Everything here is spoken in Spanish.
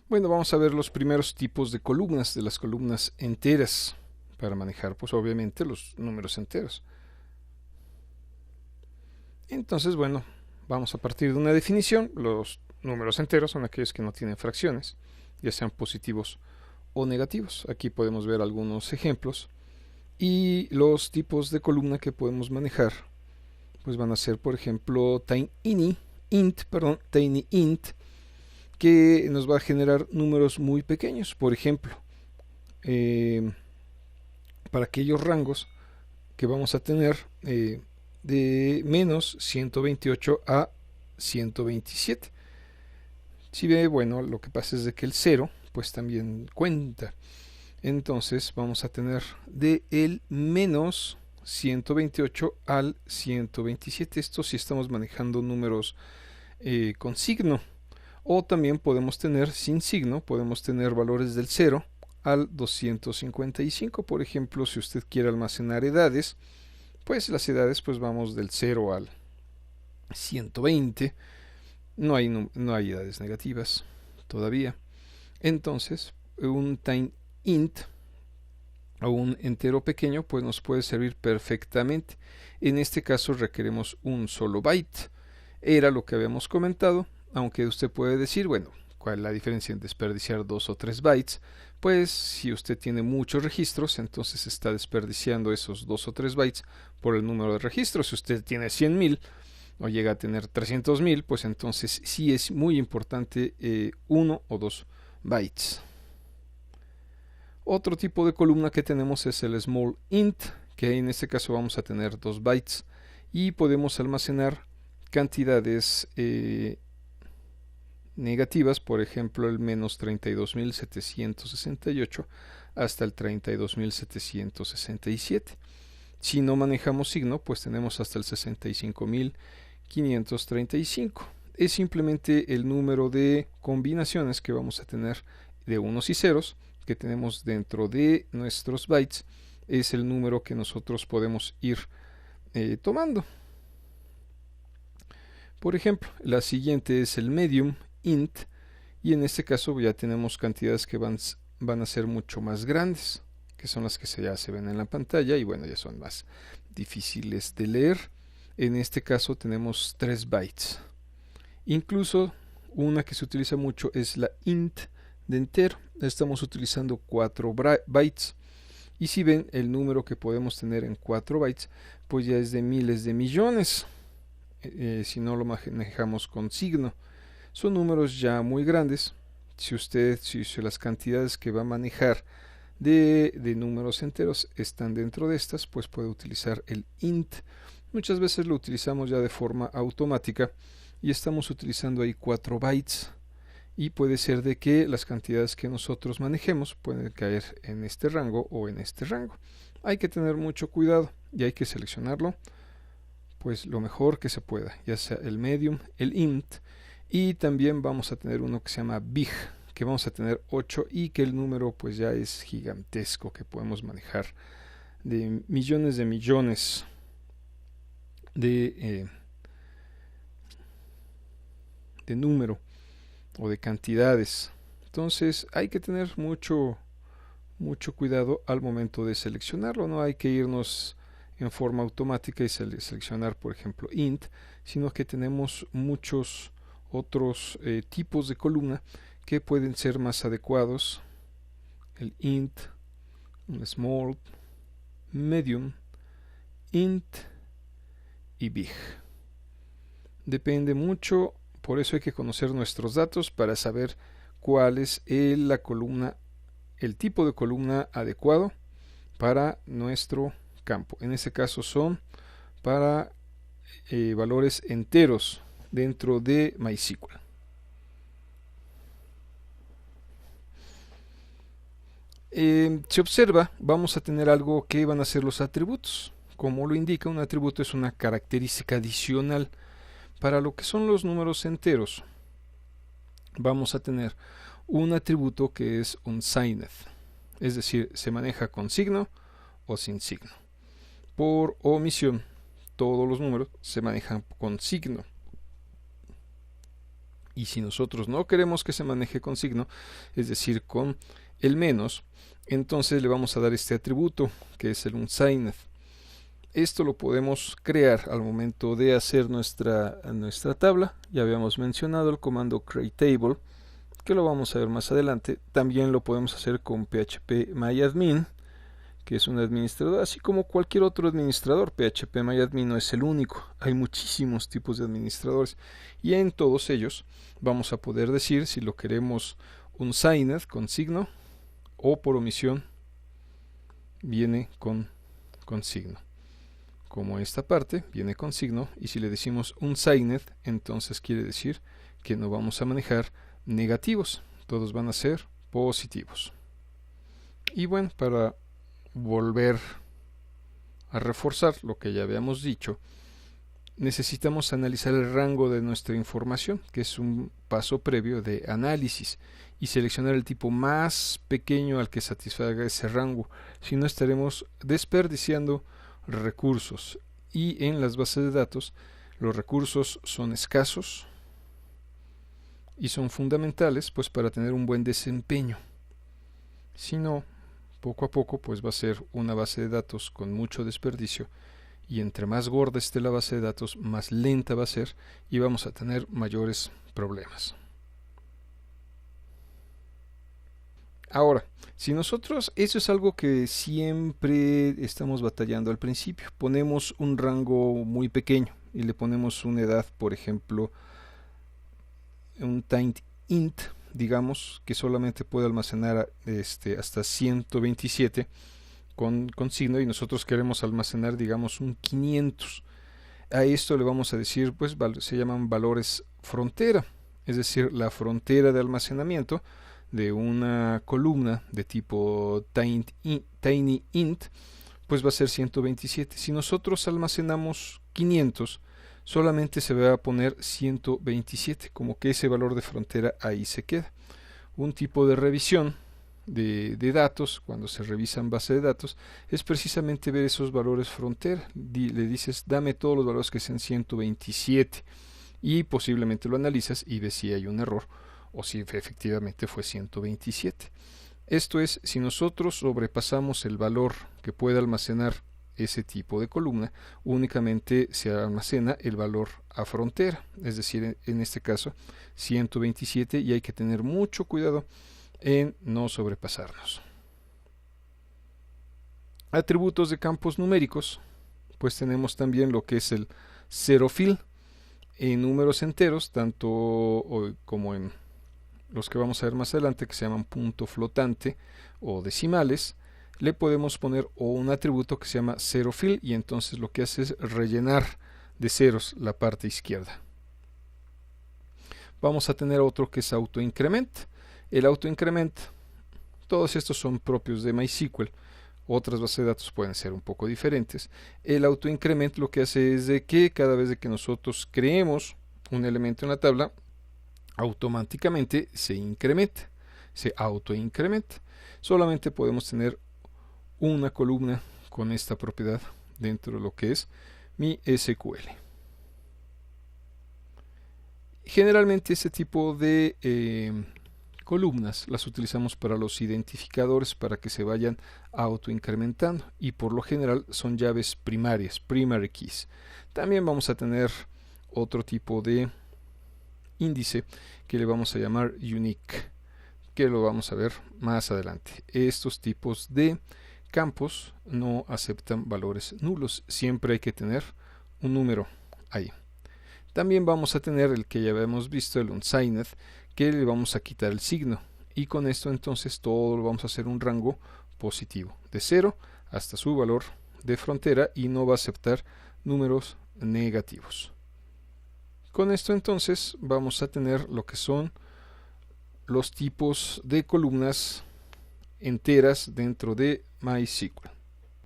Bueno, vamos a ver los primeros tipos de columnas, de las columnas enteras, para manejar, pues obviamente, los números enteros. Entonces, bueno, vamos a partir de una definición. Los números enteros son aquellos que no tienen fracciones, ya sean positivos o negativos. Aquí podemos ver algunos ejemplos. Y los tipos de columna que podemos manejar, pues van a ser, por ejemplo, tiny int, que nos va a generar números muy pequeños. Por ejemplo, eh, para aquellos rangos que vamos a tener de menos 128 a 127. Si ve, bueno, lo que pasa es de que el 0 pues también cuenta. Entonces vamos a tener de el menos 128 al 127. Esto si estamos manejando números con signo. O también podemos tener sin signo, podemos tener valores del 0 al 255. Por ejemplo, si usted quiere almacenar edades, pues las edades pues vamos del 0 al 120. No hay edades negativas todavía. Entonces, un tiny int o un entero pequeño pues nos puede servir perfectamente. En este caso requeremos un solo byte. Era lo que habíamos comentado, aunque usted puede decir, bueno, ¿cuál es la diferencia en desperdiciar 2 o 3 bytes? Pues si usted tiene muchos registros, entonces está desperdiciando esos 2 o 3 bytes por el número de registros. Si usted tiene 100.000 o llega a tener 300.000, pues entonces sí es muy importante 1 o 2 bytes. Otro tipo de columna que tenemos es el small int, que en este caso vamos a tener 2 bytes y podemos almacenar cantidades negativas, por ejemplo el menos 32.768 hasta el 32.767. Si no manejamos signo, pues tenemos hasta el 65.535. Es simplemente el número de combinaciones que vamos a tener de unos y ceros que tenemos dentro de nuestros bytes. Es el número que nosotros podemos ir tomando. Por ejemplo, la siguiente es el medium int, y en este caso ya tenemos cantidades que van a ser mucho más grandes, que son las que ya se ven en la pantalla y bueno, ya son más difíciles de leer. En este caso tenemos 3 bytes. Incluso una que se utiliza mucho es la int de entero. Estamos utilizando 4 bytes. Y si ven, el número que podemos tener en 4 bytes, pues ya es de miles de millones. Si no lo manejamos con signo. Son números ya muy grandes. Si las cantidades que va a manejar de números enteros están dentro de estas, pues puede utilizar el int. Muchas veces lo utilizamos ya de forma automática y estamos utilizando ahí 4 bytes. Y puede ser de que las cantidades que nosotros manejemos pueden caer en este rango o en este rango. Hay que tener mucho cuidado y hay que seleccionarlo pues lo mejor que se pueda, ya sea el medium, el int, y también vamos a tener uno que se llama big, que vamos a tener 8 y que el número pues ya es gigantesco, que podemos manejar de millones de número o de cantidades. Entonces hay que tener mucho cuidado al momento de seleccionarlo. No hay que irnos en forma automática y seleccionar, por ejemplo, int, sino que tenemos muchos otros tipos de columna que pueden ser más adecuados. El int, un small, medium, int y big. Depende mucho, por eso hay que conocer nuestros datos para saber cuál es la columna, el tipo de columna adecuado para nuestro campo. En este caso son para valores enteros dentro de MySQL. Se observa, vamos a tener algo que van a ser los atributos. Como lo indica, un atributo es una característica adicional. Para lo que son los números enteros, vamos a tener un atributo que es un signed, es decir, se maneja con signo o sin signo. Por omisión, todos los números se manejan con signo. Y si nosotros no queremos que se maneje con signo, es decir, con el menos, entonces le vamos a dar este atributo que es el unsigned. Esto lo podemos crear al momento de hacer nuestra tabla. Ya habíamos mencionado el comando createTable, que lo vamos a ver más adelante. También lo podemos hacer con phpMyAdmin, que es un administrador, así como cualquier otro administrador. phpMyAdmin no es el único, hay muchísimos tipos de administradores, y en todos ellos vamos a poder decir si lo queremos unsigned con signo o por omisión viene con signo. Como esta parte viene con signo, y si le decimos unsigned, entonces quiere decir que no vamos a manejar negativos, todos van a ser positivos. Y bueno, para volver a reforzar lo que ya habíamos dicho, necesitamos analizar el rango de nuestra información, que es un paso previo de análisis, y seleccionar el tipo más pequeño al que satisfaga ese rango, si no estaremos desperdiciando recursos. Y en las bases de datos los recursos son escasos y son fundamentales pues para tener un buen desempeño. Si no, poco a poco pues va a ser una base de datos con mucho desperdicio, y entre más gorda esté la base de datos, más lenta va a ser y vamos a tener mayores problemas. Ahora, si nosotros, eso es algo que siempre estamos batallando al principio, ponemos un rango muy pequeño y le ponemos una edad, por ejemplo, un int, digamos, que solamente puede almacenar hasta 127 con signo, y nosotros queremos almacenar, digamos, un 500. A esto le vamos a decir, pues se llaman valores frontera, es decir, la frontera de almacenamiento de una columna de tipo tinyInt, pues va a ser 127. Si nosotros almacenamos 500, solamente se va a poner 127, como que ese valor de frontera ahí se queda. Un tipo de revisión de datos, cuando se revisan bases de datos, es precisamente ver esos valores frontera. Le dices, dame todos los valores que sean 127, y posiblemente lo analizas y ves si hay un error o si efectivamente fue 127. Esto es, si nosotros sobrepasamos el valor que puede almacenar ese tipo de columna, únicamente se almacena el valor a frontera, es decir, en este caso 127, y hay que tener mucho cuidado en no sobrepasarnos. Atributos de campos numéricos, pues tenemos también lo que es el zerofill en números enteros, tanto como en los que vamos a ver más adelante, que se llaman punto flotante o decimales. Le podemos poner un atributo que se llama zerofill, y entonces lo que hace es rellenar de ceros la parte izquierda. Vamos a tener otro que es autoincrement. El autoincrement, todos estos son propios de MySQL. Otras bases de datos pueden ser un poco diferentes. El autoincrement lo que hace es de que cada vez que nosotros creemos un elemento en la tabla, automáticamente se incrementa, se autoincrementa. Solamente podemos tener una columna con esta propiedad dentro de lo que es mi SQL. Generalmente este tipo de columnas las utilizamos para los identificadores, para que se vayan autoincrementando, y por lo general son llaves primarias, primary keys. También vamos a tener otro tipo de índice que le vamos a llamar unique, que lo vamos a ver más adelante. Estos tipos de campos no aceptan valores nulos, siempre hay que tener un número ahí. También vamos a tener el que ya habíamos visto, el unsigned, que le vamos a quitar el signo, y con esto entonces todo lo vamos a hacer un rango positivo, de 0 hasta su valor de frontera, y no va a aceptar números negativos. Con esto entonces vamos a tener lo que son los tipos de columnas enteras dentro de MySQL.